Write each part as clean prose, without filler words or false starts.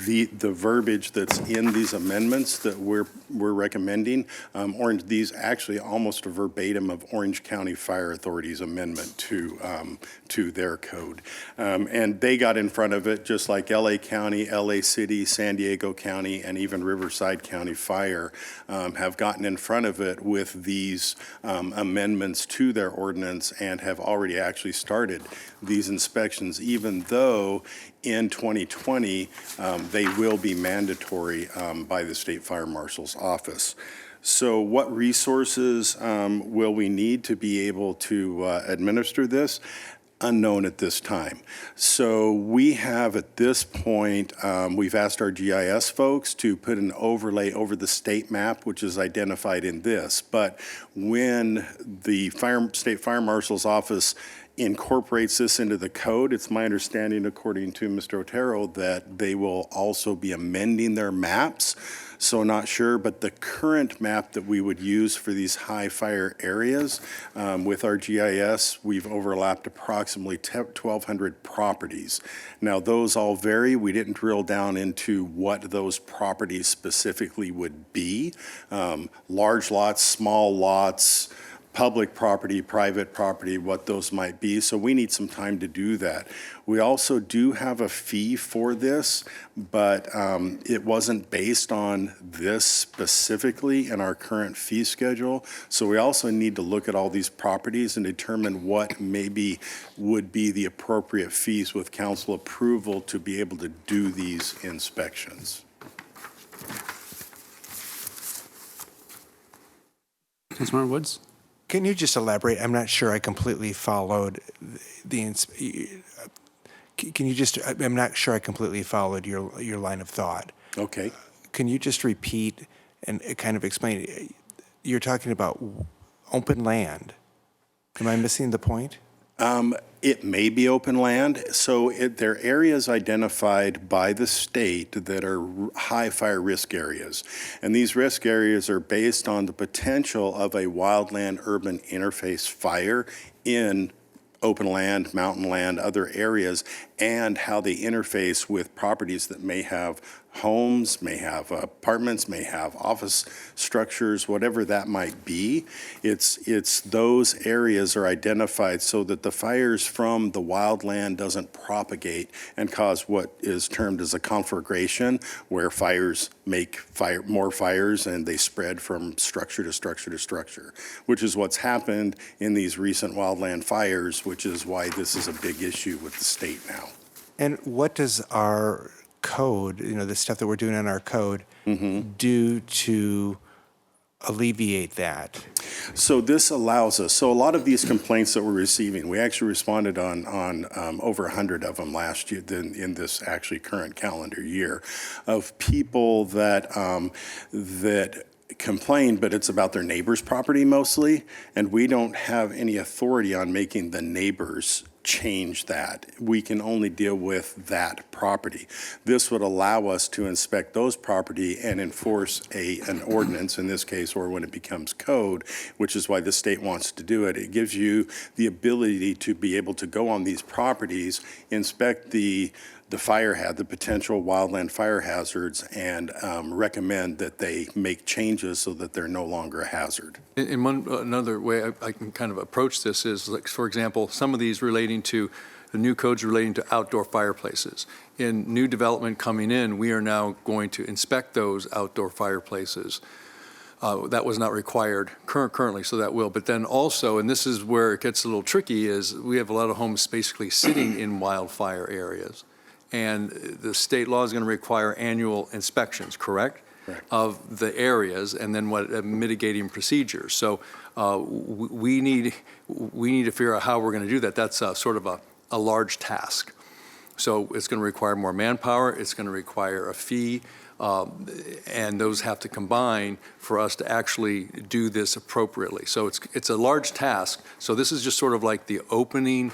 the verbiage that's in these amendments that we're recommending. These actually almost a verbatim of Orange County Fire Authority's amendment to their code. And they got in front of it just like LA County, LA City, San Diego County, and even Riverside County Fire have gotten in front of it with these amendments to their ordinance and have already actually started these inspections, even though in 2020 they will be mandatory by the State Fire Marshal's office. So what resources will we need to be able to administer this? Unknown at this time. So we have at this point, we've asked our GIS folks to put an overlay over the state map, which is identified in this. But when the State Fire Marshal's office incorporates this into the code, it's my understanding, according to Mr. Otero, that they will also be amending their maps. So not sure, but the current map that we would use for these high fire areas with our GIS, we've overlapped approximately 1,200 properties. Now those all vary. We didn't drill down into what those properties specifically would be. Large lots, small lots, public property, private property, what those might be. So we need some time to do that. We also do have a fee for this, but it wasn't based on this specifically in our current fee schedule. So we also need to look at all these properties and determine what maybe would be the appropriate fees with council approval to be able to do these inspections. Councilmember Woods? Can you just elaborate? I'm not sure I completely followed I'm not sure I completely followed your line of thought. Okay. Can you just repeat and kind of explain? You're talking about open land. Am I missing the point? It may be open land. So there are areas identified by the state that are high fire risk areas. And these risk areas are based on the potential of a wildland urban interface fire in open land, mountain land, other areas, and how they interface with properties that may have homes, may have apartments, may have office structures, whatever that might be. It's those areas are identified so that the fires from the wildland doesn't propagate and cause what is termed as a conflagration, where fires make more fires and they spread from structure to structure to structure, which is what's happened in these recent wildland fires, which is why this is a big issue with the state now. And what does our code, the stuff that we're doing in our code, do to alleviate that? So this allows us, so a lot of these complaints that we're receiving, we actually responded on over 100 of them last year in this actually current calendar year of people that complain, but it's about their neighbor's property mostly, and we don't have any authority on making the neighbors change that. We can only deal with that property. This would allow us to inspect those property and enforce an ordinance in this case, or when it becomes code, which is why the state wants to do it. It gives you the ability to be able to go on these properties, inspect the potential wildland fire hazards, and recommend that they make changes so that they're no longer a hazard. Another way I can kind of approach this is, like, for example, some of these relating to the new codes relating to outdoor fireplaces. In new development coming in, we are now going to inspect those outdoor fireplaces. That was not required currently, so that will. But then also, and this is where it gets a little tricky, is we have a lot of homes basically sitting in wildfire areas. And the state law is going to require annual inspections, correct? Correct. Of the areas, and then what mitigating procedures. So we need to figure out how we're going to do that. That's sort of a large task. So it's going to require more manpower. It's going to require a fee, and those have to combine for us to actually do this appropriately. So it's a large task. So this is just sort of like the opening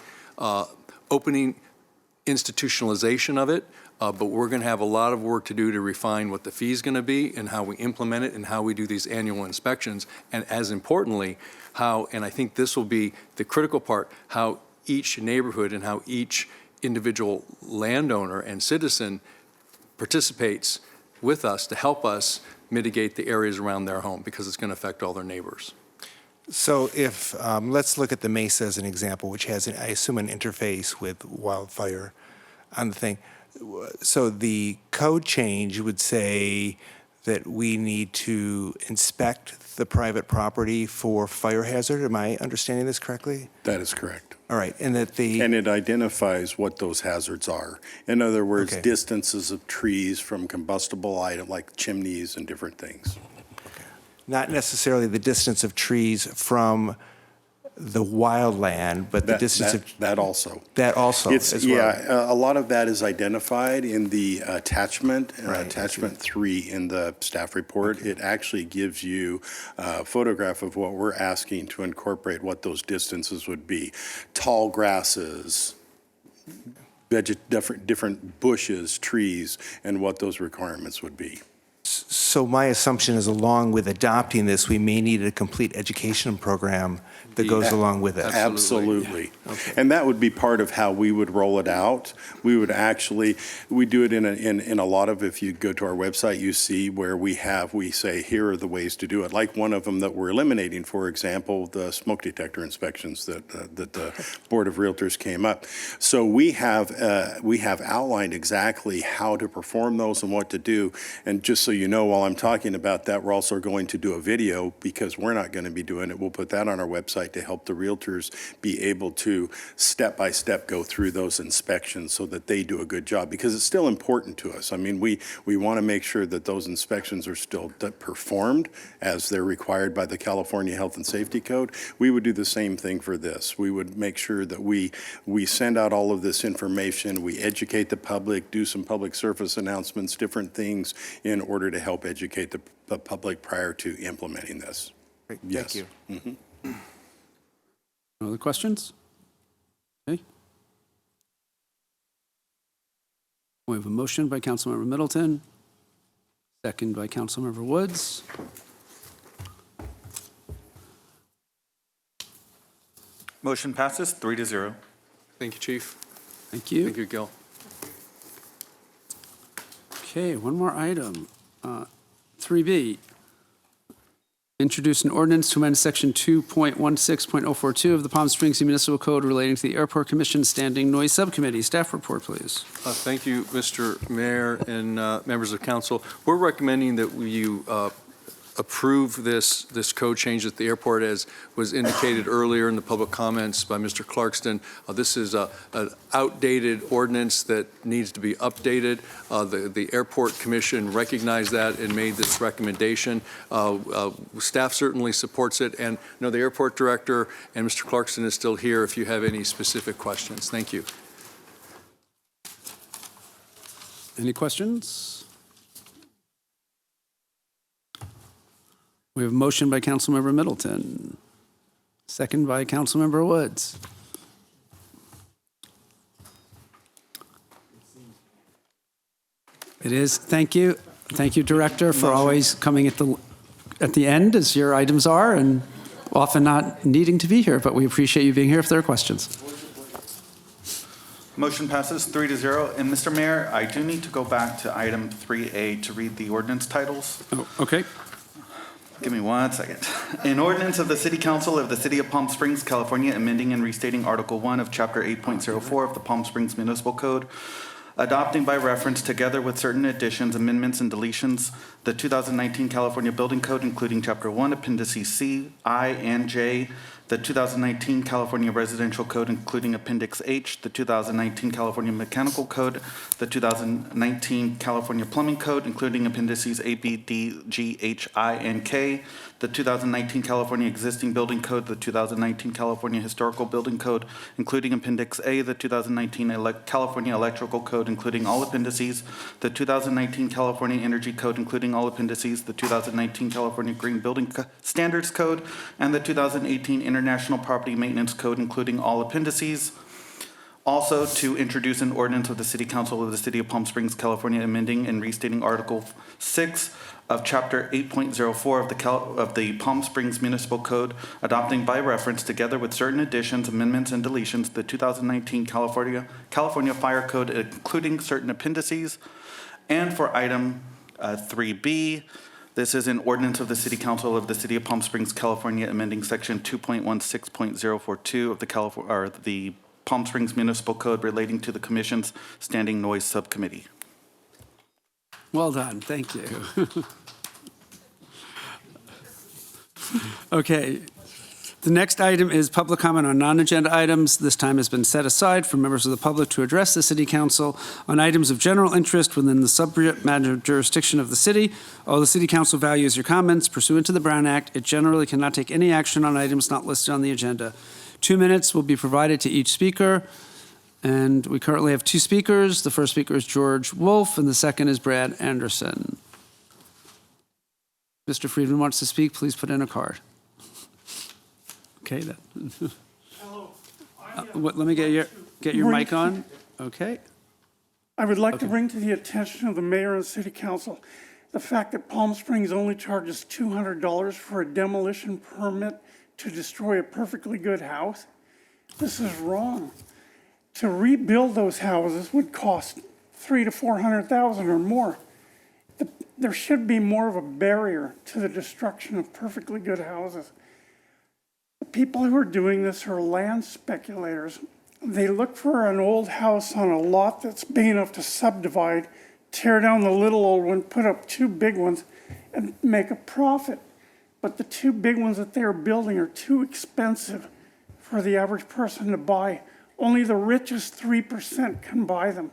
institutionalization of it, but we're going to have a lot of work to do to refine what the fee is going to be and how we implement it and how we do these annual inspections, and as importantly, how, and I think this will be the critical part, how each neighborhood and how each individual landowner and citizen participates with us to help us mitigate the areas around their home because it's going to affect all their neighbors. So if, let's look at the Mesa as an example, which has, I assume, an interface with wildfire on the thing. So the code change would say that we need to inspect the private property for fire hazard. Am I understanding this correctly? That is correct. All right, and that And it identifies what those hazards are. In other words, Okay. distances of trees from combustible items like chimneys and different things. not necessarily the distance of trees from the wildland, but the distance of That also. that also It's, as well. yeah, a lot of that is identified in the attachment, Right, I attachment 3 in the staff report. It actually gives you a photograph of what we're asking to incorporate what those distances would be. Tall grasses, different bushes, trees, and what those requirements would be. So my assumption is, along with adopting this, we may need a complete education program that goes along with it. Absolutely. And that would be part of how we would roll it out. We would actually, we do it in a lot of, if you go to our website, you see where we say, here are the ways to do it. Like one of them that we're eliminating, for example, the smoke detector inspections that the Board of Realtors came up. So we have outlined exactly how to perform those and what to do. And just so you know, while I'm talking about that, we're also going to do a video because we're not going to be doing it. We'll put that on our website to help the realtors be able to step-by-step go through those inspections so that they do a good job, because it's still important to us. I mean, we want to make sure that those inspections are still performed as they're required by the California Health and Safety Code. We would do the same thing for this. We would make sure that we send out all of this information, we educate the public, do some public service announcements, different things in order to help educate the public prior to implementing this. Great, Yes. Thank you. No other questions? Okay. We have a motion by Councilmember Middleton, second by Councilmember Woods. Motion passes 3-0. Thank you, Chief. Thank you. Thank you, Gil. Okay, one more item. 3B, introduce an ordinance to amend Section 2.16.042 of the Palm Springs Municipal Code relating to the Airport Commission Standing Noise Subcommittee. Staff report, please. Thank you, Mr. Mayor and members of council. We're recommending that you approve this code change at the airport, as was indicated earlier in the public comments by Mr. Clarkston. This is an outdated ordinance that needs to be updated. The Airport Commission recognized that and made this recommendation. Staff certainly supports it, and the airport director and Mr. Clarkston is still here if you have any specific questions. Thank you. Any questions? We have a motion by Councilmember Middleton, second by Councilmember Woods. It is. Thank you. Thank you, Director, for always coming at the end, as your items are, and often not needing to be here, but we appreciate you being here if there are questions. Motion passes 3-0. And Mr. Mayor, I do need to go back to item 3A to read the ordinance titles. Oh, okay. Give me 1 second. An ordinance of the City Council of the City of Palm Springs, California, amending and restating Article 1 of Chapter 8.04 of the Palm Springs Municipal Code, adopting by reference, together with certain additions, amendments, and deletions, the 2019 California Building Code, including Chapter 1, Appendices C, I, and J, the 2019 California Residential Code, including Appendix H, the 2019 California Mechanical Code, the 2019 California Plumbing Code, including Appendices A, B, D, G, H, I, and K, the 2019 California Existing Building Code, the 2019 California Historical Building Code, including Appendix A, the 2019 California Electrical Code, including all appendices, the 2019 California Energy Code, including all appendices, the 2019 California Green Building Standards Code, and the 2018 International Property Maintenance Code, including all appendices. Also, to introduce an ordinance of the City Council of the City of Palm Springs, California, amending and restating Article 6 of Chapter 8.04 of the Palm Springs Municipal Code, adopting by reference, together with certain additions, amendments, and deletions, the 2019 California Fire Code, including certain appendices, And for item 3B, this is an ordinance of the City Council of the City of Palm Springs, California, amending Section 2.16.042 of the Palm Springs Municipal Code relating to the Commission's Standing Noise Subcommittee. Well done, thank you. Okay, the next item is public comment on non-agenda items. This time has been set aside for members of the public to address the City Council on items of general interest within the subject matter jurisdiction of the city. Although the City Council values your comments pursuant to the Brown Act, it generally cannot take any action on items not listed on the agenda. 2 minutes will be provided to each speaker, and we currently have 2 speakers. The first speaker is George Wolf, and the second is Brad Anderson. Mr. Friedman wants to speak, please put in a card. Okay, then. Hello. Let me get your mic on. Okay. I would like to bring to the attention of the mayor and city council the fact that Palm Springs only charges $200 for a demolition permit to destroy a perfectly good house. This is wrong. To rebuild those houses would cost $300,000 to $400,000 or more. There should be more of a barrier to the destruction of perfectly good houses. The people who are doing this are land speculators. They look for an old house on a lot that's big enough to subdivide, tear down the little old one, put up 2 big ones, and make a profit. But the 2 big ones that they're building are too expensive for the average person to buy. Only the richest 3% can buy them.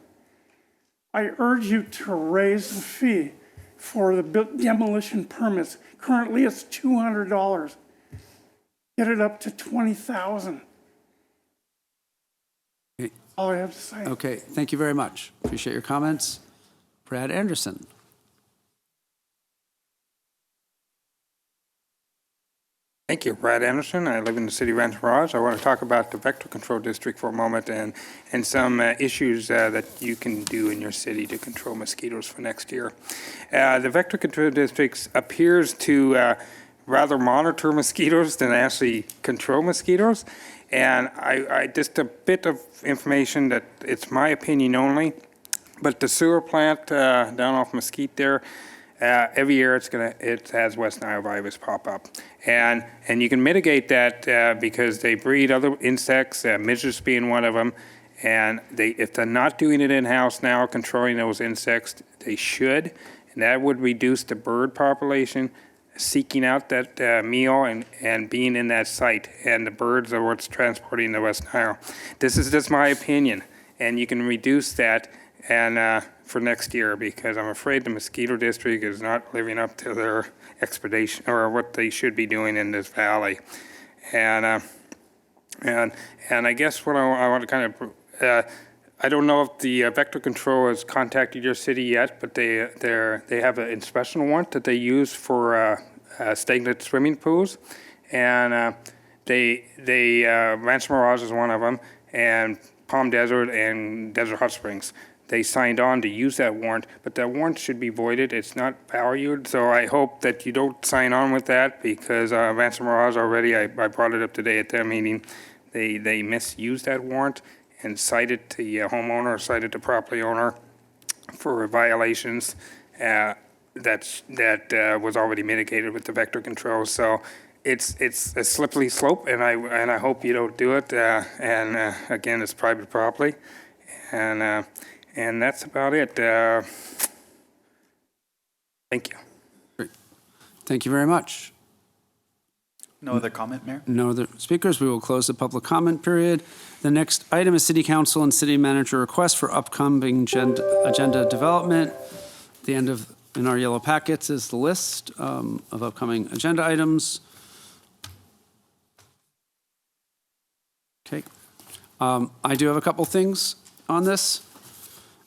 I urge you to raise the fee for the demolition permits. Currently, it's $200. Get it up to $20,000. All I have to say. Okay, thank you very much. Appreciate your comments. Brad Anderson. Thank you, Brad Anderson. I live in the city of Rancho Mirage. I want to talk about the vector control district for a moment and some issues that you can do in your city to control mosquitoes for next year. The vector control district appears to rather monitor mosquitoes than actually control mosquitoes. And I just a bit of information that it's my opinion only, but the sewer plant down off Mesquite there, every year it has West Nile virus pop up, and you can mitigate that because they breed other insects, midges being one of them, and if they're not doing it in-house now, controlling those insects, they should, and that would reduce the bird population seeking out that meal and being in that site, and the birds are what's transporting the West Nile. This is just my opinion, and you can reduce that and for next year, because I'm afraid the mosquito district is not living up to their expectation or what they should be doing in this valley. And I guess what I want to kind of I don't know if the vector control has contacted your city yet, but they have an inspection warrant that they use for stagnant swimming pools, and Rancho Mirage is one of them, and Palm Desert and Desert Hot Springs. They signed on to use that warrant, but that warrant should be voided. It's not valued, so I hope that you don't sign on with that, because Rancho Mirage already, I brought it up today at their meeting, they misused that warrant and cited the homeowner, cited the property owner for violations that was already mitigated with the vector control. So it's a slippery slope, and I hope you don't do it. And again, it's private property, and that's about it. Thank you. Great. Thank you very much. No other comment, Mayor? No other speakers. We will close the public comment period. The next item is City Council and City Manager request for upcoming agenda development. At the end of in our yellow packets is the list of upcoming agenda items. Okay. I do have a couple things on this.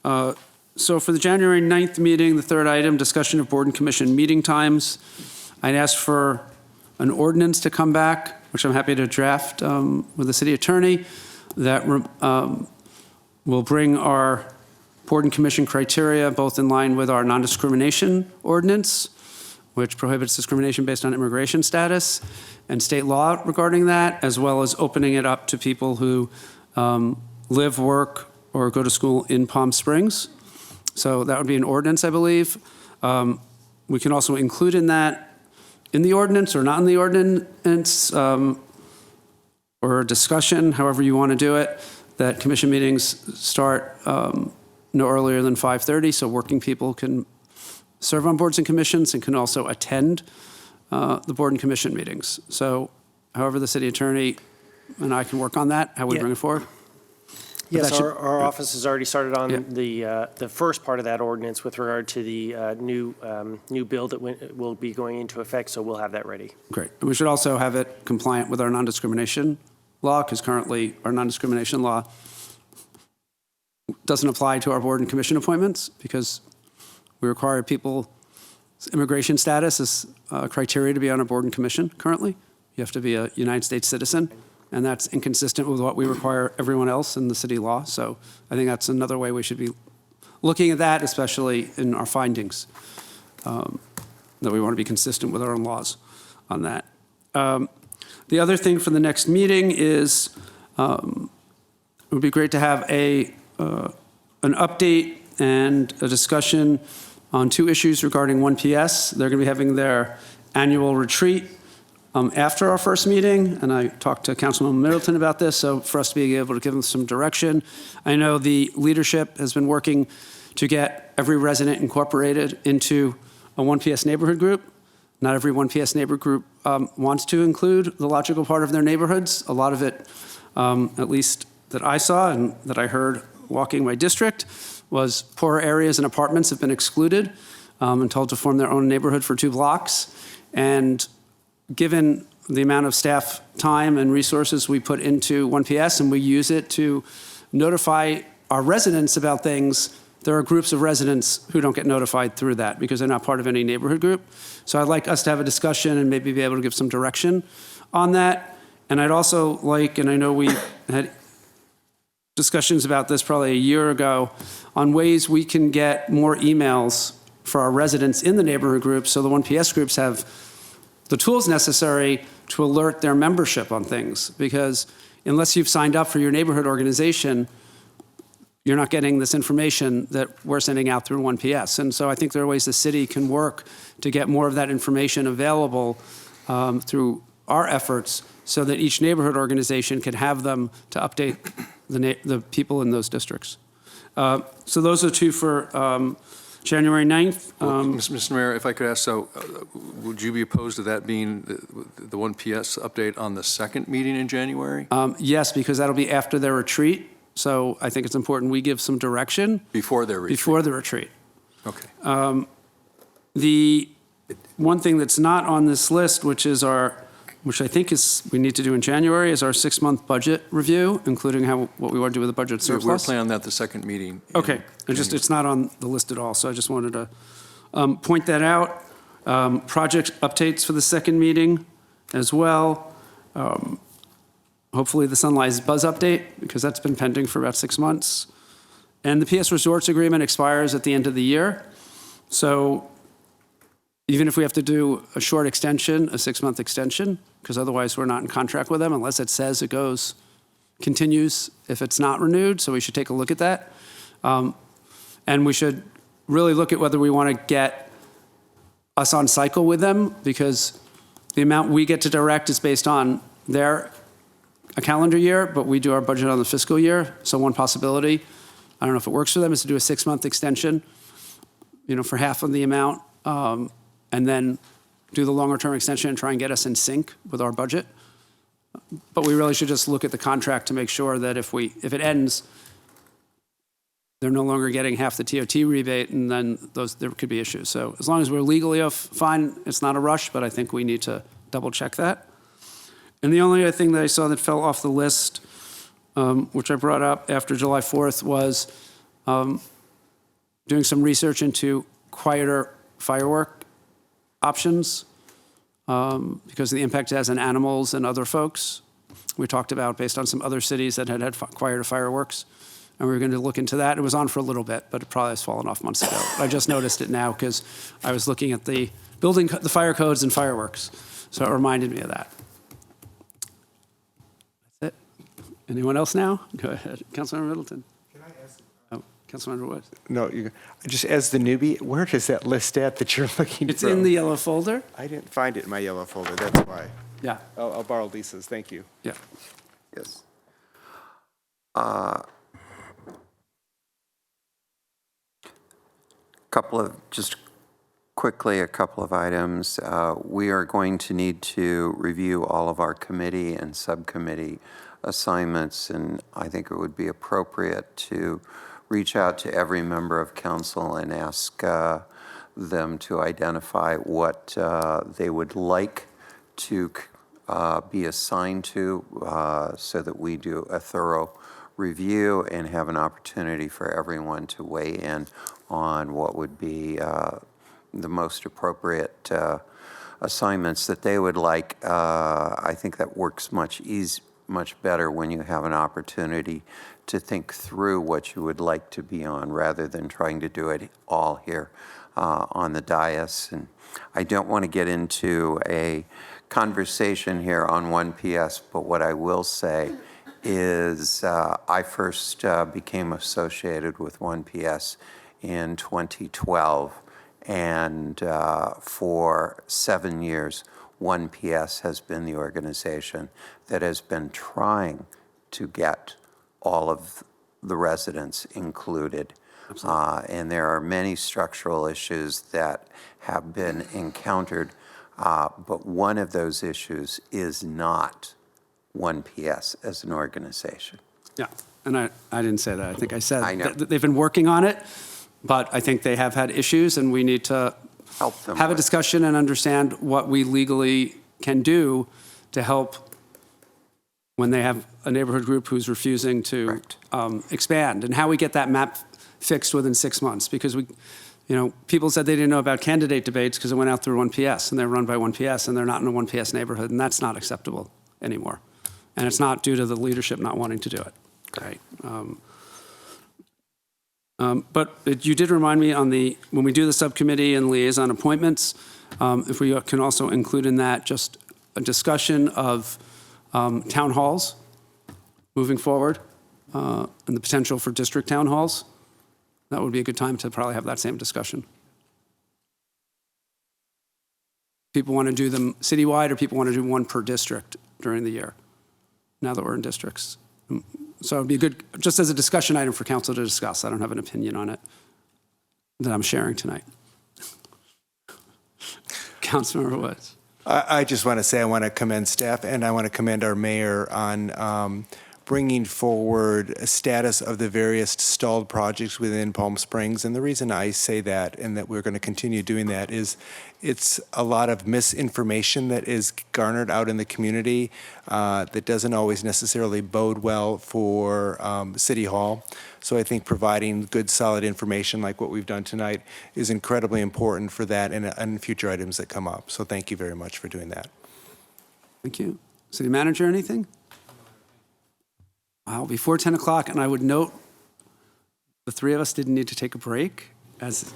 So for the January 9th meeting, the third item, discussion of board and commission meeting times, I'd asked for an ordinance to come back, which I'm happy to draft with the city attorney, that will bring our board and commission criteria both in line with our non-discrimination ordinance, which prohibits discrimination based on immigration status, and state law regarding that, as well as opening it up to people who live, work, or go to school in Palm Springs. So that would be an ordinance, I believe. We can also include in the ordinance or not in the ordinance, or a discussion, however you want to do it, that commission meetings start no earlier than 5:30, so working people can serve on boards and commissions and can also attend the board and commission meetings. So however the city attorney and I can work on that, how we Yeah. bring it forward. Yes, that should- our office has already started on Yeah. the first part of that ordinance with regard to the new bill that will be going into effect, so we'll have that ready. Great. And we should also have it compliant with our non-discrimination law, because currently our non-discrimination law doesn't apply to our board and commission appointments, because we require people's immigration status as criteria to be on a board and commission currently. You have to be a United States citizen, and that's inconsistent with what we require everyone else in the city law. So I think that's another way we should be looking at that, especially in our findings, that we want to be consistent with our own laws on that. The other thing for the next meeting is it would be great to have an update and a discussion on two issues regarding 1PS. They're going to be having their annual retreat after our first meeting, and I talked to Councilman Middleton about this, so for us to be able to give them some direction. I know the leadership has been working to get every resident incorporated into a 1PS neighborhood group. Not every 1PS neighborhood group wants to include the logical part of their neighborhoods. A lot of it, at least that I saw and that I heard walking my district, was poorer areas and apartments have been excluded and told to form their own neighborhood for 2 blocks. And given the amount of staff time and resources we put into 1PS and we use it to notify our residents about things, there are groups of residents who don't get notified through that because they're not part of any neighborhood group. So I'd like us to have a discussion and maybe be able to give some direction on that. And I'd also like, and I know we had discussions about this probably a year ago, on ways we can get more emails for our residents in the neighborhood groups so the 1PS groups have the tools necessary to alert their membership on things. Because unless you've signed up for your neighborhood organization, you're not getting this information that we're sending out through 1PS. And so I think there are ways the city can work to get more of that information available through our efforts so that each neighborhood organization can have them to update the people in those districts. So those are two for January 9th. Mr. Mayor, if I could ask, so would you be opposed to that being the 1PS update on the second meeting in January? Yes, because that'll be after their retreat. So I think it's important we give some direction. Before their retreat? Before the retreat. Okay. The one thing that's not on this list, which I think we need to do in January, is our 6-month budget review, including what we want to do with the budget We're surplus. planning on that the second meeting. in Okay, it's not on the list at all, so I just wanted to point that out. Project updates for the second meeting as well. Hopefully the Sunrise Buzz update, because that's been pending for about 6 months. And the PS Resorts agreement expires at the end of the year. So even if we have to do a short extension, a 6-month extension, because otherwise we're not in contract with them unless it says it continues if it's not renewed. So we should take a look at that. And we should really look at whether we want to get us on cycle with them, because the amount we get to direct is based on a calendar year, but we do our budget on the fiscal year. So one possibility, I don't know if it works for them, is to do a 6-month extension, for half of the amount, and then do the longer term extension and try and get us in sync with our budget. But we really should just look at the contract to make sure that if it ends, they're no longer getting half the TOT rebate, and then there could be issues. So as long as we're legally fine, it's not a rush, but I think we need to double check that. And the only other thing that I saw that fell off the list, which I brought up after July 4th, was doing some research into quieter firework options because of the impact it has on animals and other folks. We talked about based on some other cities that had quieter fireworks, and we were going to look into that. It was on for a little bit, but it probably has fallen off months ago. I just noticed it now because I was looking at the fire codes and fireworks, so it reminded me of that. That's it. Anyone else now? Go ahead, Councilmember Middleton. Can I ask? Councilmember Woods. No, just as the newbie, where does that list at that you're looking It's from? in the yellow folder. I didn't find it in my yellow folder, that's why. Yeah, I'll borrow Lisa's, thank you. yeah. Yes. Just quickly, a couple of items. We are going to need to review all of our committee and subcommittee assignments, and I think it would be appropriate to reach out to every member of council and ask them to identify what they would like to be assigned to so that we do a thorough review and have an opportunity for everyone to weigh in on what would be the most appropriate assignments that they would like. I think that works much better when you have an opportunity to think through what you would like to be on rather than trying to do it all here on the dais. And I don't want to get into a conversation here on 1PS, but what I will say is I first became associated with 1PS in 2012, and for 7 years, 1PS has been the organization that has been trying to get all of the residents included. And there are many structural issues that have been encountered, but one of those issues is not 1PS as an organization. Yeah, and I didn't say that. I think I said I know. that they've been working on it, but I think they have had issues, and we need to Help them have a with- discussion and understand what we legally can do to help when they have a neighborhood group who's refusing to Correct. expand, and how we get that map fixed within 6 months. Because people said they didn't know about candidate debates because it went out through 1PS, and they're run by 1PS, and they're not in a 1PS neighborhood, and that's not acceptable anymore. And it's not due to the leadership not wanting to do it, right? But you did remind me when we do the subcommittee and liaison appointments, if we can also include in that just a discussion of town halls moving forward and the potential for district town halls. That would be a good time to probably have that same discussion. People want to do them citywide, or people want to do one per district during the year, now that we're in districts. So it'd be good, just as a discussion item for council to discuss. I don't have an opinion on it that I'm sharing tonight. Councilmember Woods. I just want to say I want to commend staff, and I want to commend our mayor on bringing forward a status of the various stalled projects within Palm Springs. And the reason I say that, and that we're going to continue doing that, is it's a lot of misinformation that is garnered out in the community that doesn't always necessarily bode well for City Hall. So I think providing good, solid information like what we've done tonight is incredibly important for that and future items that come up. So thank you very much for doing that. Thank you. City Manager, anything? Wow, before 10 o'clock, and I would note the three of us didn't need to take a break.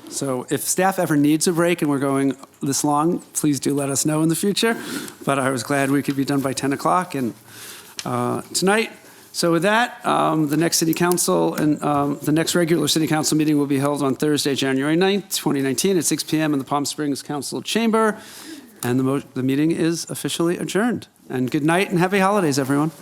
So if staff ever needs a break and we're going this long, please do let us know in the future. But I was glad we could be done by 10 o'clock and tonight. So with that, the next City Council and the next regular City Council meeting will be held on Thursday, January 9th, 2019 at 6 p.m. in the Palm Springs Council Chamber. And the meeting is officially adjourned. And good night and happy holidays, everyone.